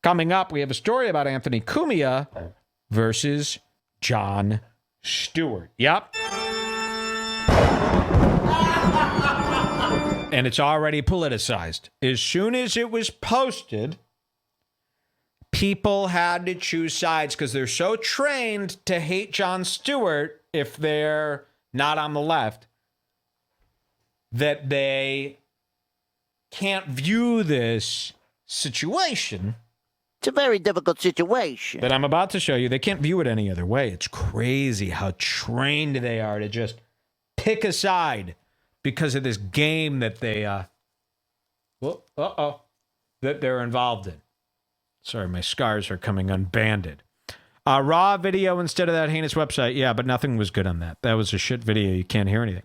Coming up, we have a story about Anthony Cumia versus Jon Stewart. Yep. And it's already politicized. As soon as it was posted, people had to choose sides because they're so trained to hate Jon Stewart if they're not on the left that they can't view this situation. It's a very difficult situation that I'm about to show you. They can't view it any other way. It's crazy how trained they are to just pick a side because of this game that they, that they're involved in. Sorry, my scars are coming unbanded. Raw video instead of that heinous website. Yeah, but nothing was good on that. That was a shit video. You can't hear anything.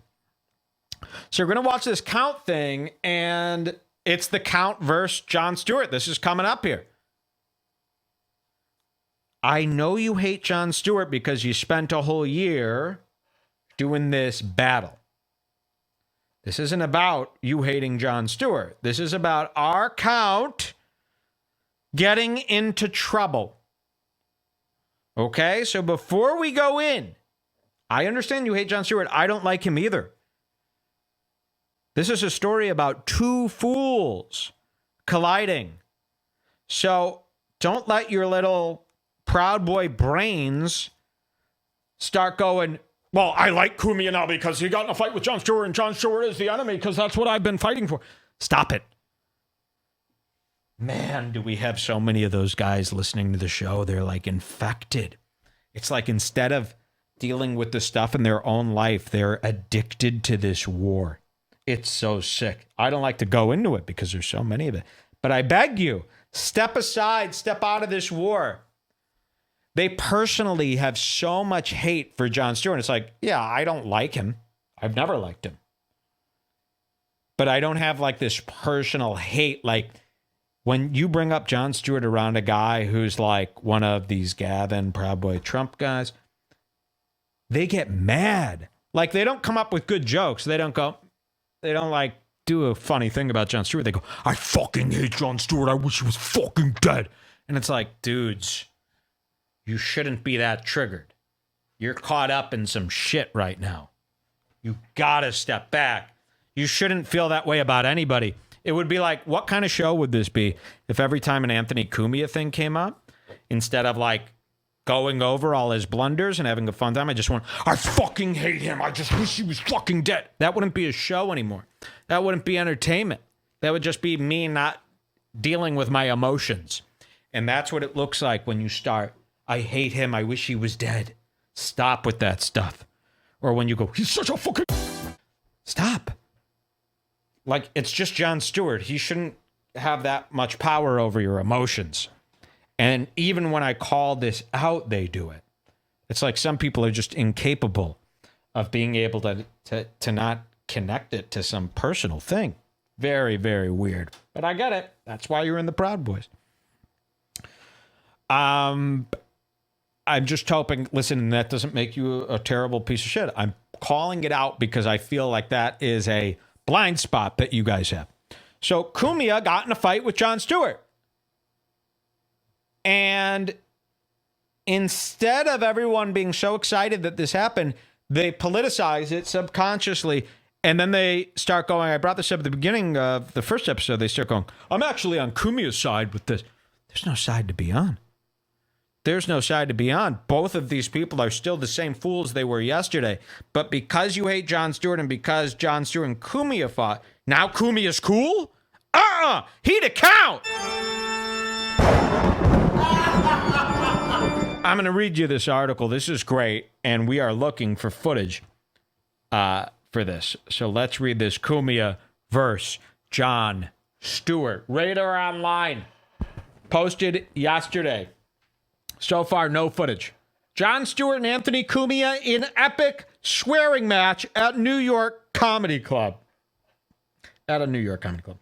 So we're going to watch this count thing, and it's the count versus Jon Stewart. This is coming up here. I know you hate Jon Stewart because you spent a whole year doing this battle. This isn't about you hating Jon Stewart. This is about our count getting into trouble. Okay, so before we go in, I understand you hate Jon Stewart. I don't like him either. This is a story about two fools colliding. So don't let your little Proud Boy brains start going, well, I like Cumia now because he got in a fight with Jon Stewart and Jon Stewart is the enemy because that's what I've been fighting for. Stop it. Man, do we have so many of those guys listening to the show. They're like infected. It's like instead of dealing with the stuff in their own life, they're addicted to this war. It's so sick. I don't like to go into it because there's so many of it. But I beg you, step aside, step out of this war. They personally have so much hate for Jon Stewart. It's like, yeah, I don't like him. I've never liked him. But I don't have like this personal hate. Like when you bring up Jon Stewart around a guy who's like one of these Gavin, Proud Boy, Trump guys, they get mad. Like they don't come up with good jokes. They don't like do a funny thing about Jon Stewart. They go, I fucking hate Jon Stewart. I wish he was fucking dead. And it's like, dudes, you shouldn't be that triggered. You're caught up in some shit right now. You gotta step back. You shouldn't feel that way about anybody. It would be like, what kind of show would this be if every time an Anthony Cumia thing came up, instead of like going over all his blunders and having a fun time, I just went, I fucking hate him. I just wish he was fucking dead. That wouldn't be a show anymore. That wouldn't be entertainment. That would just be me not dealing with my emotions. And that's what it looks like when you start, I hate him. I wish he was dead. Stop with that stuff. Or when you go, he's such a fucking... Stop. Like, it's just Jon Stewart. He shouldn't have that much power over your emotions. And even when I call this out, they do it. It's like some people are just incapable of being able to not connect it to some personal thing. Very, very weird. But I get it. That's why you're in the Proud Boys. I'm just hoping, listen, that doesn't make you a terrible piece of shit. I'm calling it out because I feel like that is a blind spot that you guys have. So Cumia got in a fight with Jon Stewart. And instead of everyone being so excited that this happened, they politicize it subconsciously. And then they start going, I brought this up at the beginning of the first episode. They start going, I'm actually on Cumia's side with this. There's no side to be on. There's no side to be on. Both of these people are still the same fools they were yesterday. But because you hate Jon Stewart and because Jon Stewart and Cumia fought, now Cumia's cool? He to count! I'm going to read you this article. This is great, and we are looking for footage for this. So let's read this. Cumia versus Jon Stewart. Radar Online posted yesterday. So far, no footage. Jon Stewart and Anthony Cumia in epic swearing match at New York Comedy Club. At a New York Comedy Club.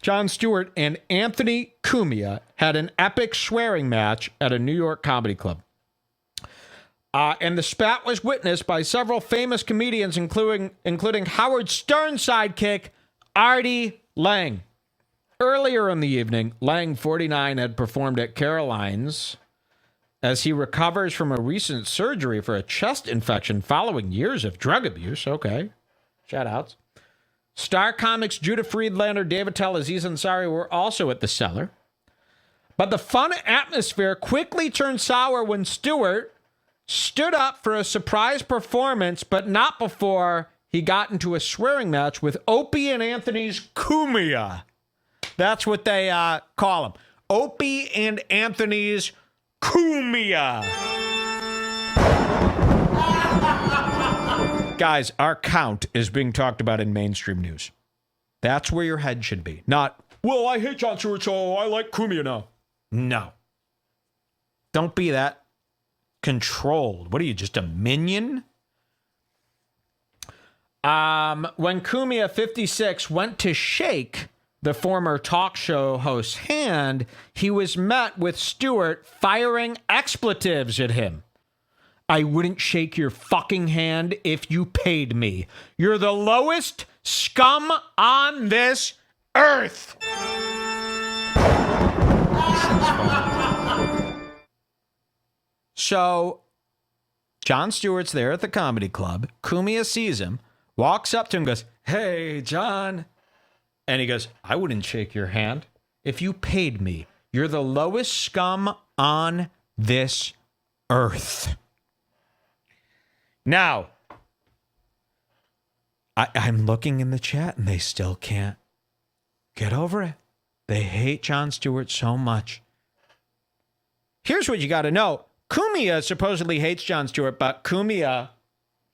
Jon Stewart and Anthony Cumia had an epic swearing match at a New York Comedy Club. And the spat was witnessed by several famous comedians, including Howard Stern's sidekick, Artie Lang. Earlier in the evening, Lang, 49, had performed at Caroline's as he recovers from a recent surgery for a chest infection following years of drug abuse. Okay, shout outs. Star Comics Judah Friedlander, David Tell, Aziz Ansari were also at the cellar. But the fun atmosphere quickly turned sour when Stewart stood up for a surprise performance, but not before he got into a swearing match with Opie and Anthony's Cumia. That's what they call him. Opie and Anthony's Cumia. Guys, our count is being talked about in mainstream news. That's where your head should be. Not, well, I hate Jon Stewart, so I like Cumia now. No. Don't be that controlled. What are you, just a minion? When Cumia, 56, went to shake the former talk show host's hand, he was met with Stewart firing expletives at him. I wouldn't shake your fucking hand if you paid me. You're the lowest scum on this earth. So, Jon Stewart's there at the comedy club. Cumia sees him, walks up to him, goes, hey, John. And he goes, I wouldn't shake your hand if you paid me. You're the lowest scum on this earth. Now, I'm looking in the chat and they still can't get over it. They hate Jon Stewart so much. Here's what you got to know. Cumia supposedly hates Jon Stewart, but Cumia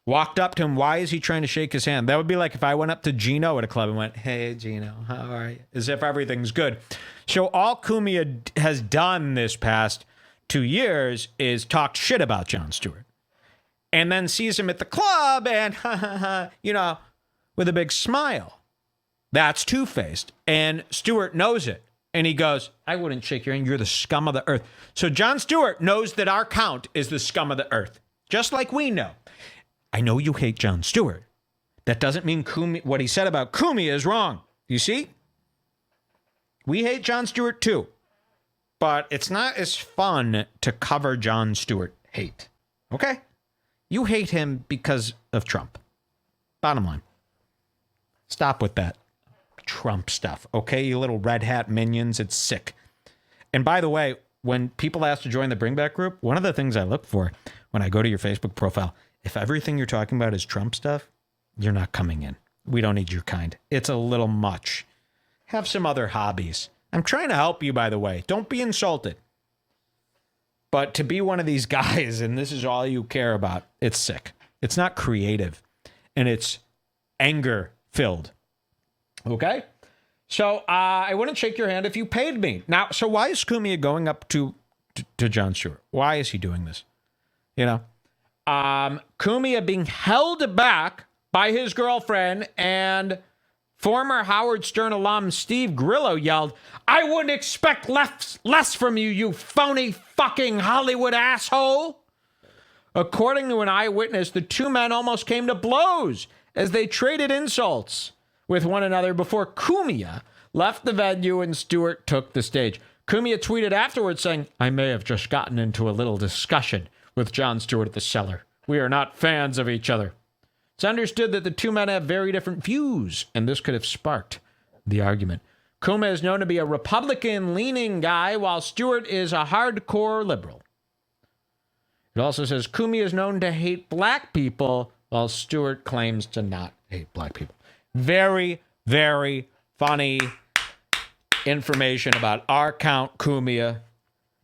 walked up to him. Why is he trying to shake his hand? That would be like if I went up to Gino at a club and went, hey, Gino, how are you? As if everything's good. So all Cumia has done this past 2 years is talked shit about Jon Stewart. And then sees him at the club and, with a big smile. That's two-faced. And Stewart knows it. And he goes, I wouldn't shake your hand. You're the scum of the earth. So Jon Stewart knows that our count is the scum of the earth. Just like we know. I know you hate Jon Stewart. That doesn't mean what he said about Cumia is wrong. You see? We hate Jon Stewart too. But it's not as fun to cover Jon Stewart hate. Okay? You hate him because of Trump. Bottom line. Stop with that Trump stuff, okay? You little red hat minions. It's sick. And by the way, when people ask to join the Bring Back group, one of the things I look for when I go to your Facebook profile, if everything you're talking about is Trump stuff, you're not coming in. We don't need your kind. It's a little much. Have some other hobbies. I'm trying to help you, by the way. Don't be insulted. But to be one of these guys, and this is all you care about, it's sick. It's not creative. And it's anger-filled. Okay? So I wouldn't shake your hand if you paid me. Now, so why is Cumia going up to Jon Stewart? Why is he doing this? Cumia being held back by his girlfriend, and former Howard Stern alum Steve Grillo yelled, I wouldn't expect less from you, you phony fucking Hollywood asshole. According to an eyewitness, the two men almost came to blows as they traded insults with one another before Cumia left the venue and Stewart took the stage. Cumia tweeted afterwards saying, I may have just gotten into a little discussion with Jon Stewart at the cellar. We are not fans of each other. It's understood that the two men have very different views, and this could have sparked the argument. Cumia is known to be a Republican-leaning guy, while Stewart is a hardcore liberal. It also says Cumia is known to hate black people, while Stewart claims to not hate black people. Very, very funny information about our count, Cumia.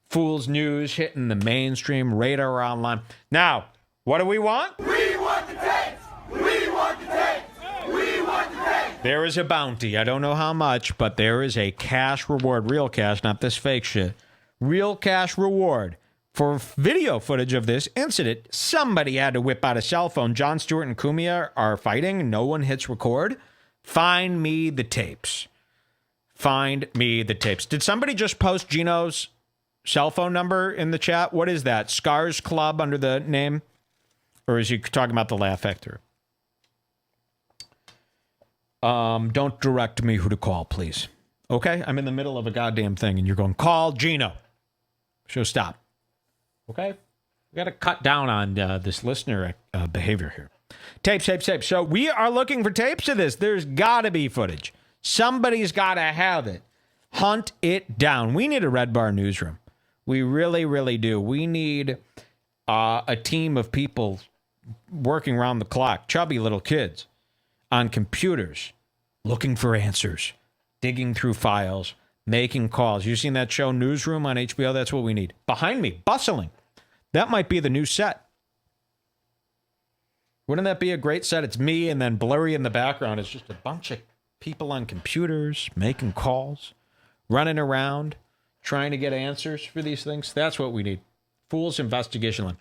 Fool's News hitting the mainstream radar online. Now, what do we want? We want the tapes! We want the tapes! We want the tapes! There is a bounty. I don't know how much, but there is a cash reward. Real cash, not this fake shit. Real cash reward for video footage of this incident. Somebody had to whip out a cell phone. Jon Stewart and Cumia are fighting. No one hits record. Find me the tapes. Find me the tapes. Did somebody just post Gino's cell phone number in the chat? What is that? Scars Club under the name? Or is he talking about the Laugh Factor? Don't direct me who to call, please. Okay? I'm in the middle of a goddamn thing, and you're going, call Gino. So stop. Okay? We got to cut down on this listener behavior here. Tapes. So we are looking for tapes of this. There's got to be footage. Somebody's got to have it. Hunt it down. We need a Red Bar newsroom. We really, really do. We need a team of people working around the clock, chubby little kids on computers, looking for answers, digging through files, making calls. You seen that show Newsroom on HBO? That's what we need. Behind me, bustling. That might be the new set. Wouldn't that be a great set? It's me, and then blurry in the background is just a bunch of people on computers making calls, running around, trying to get answers for these things. That's what we need. Fool's Investigation Line.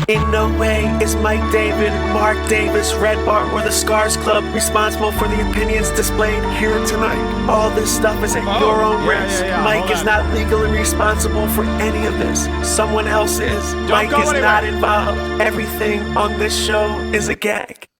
In no way is Mike David, Mark Davis, Red Bar, or the Scars Club responsible for the opinions displayed here tonight. All this stuff is at your own risk. Mike is not legally responsible for any of this. Someone else is. Mike is not involved. Everything on this show is a gag.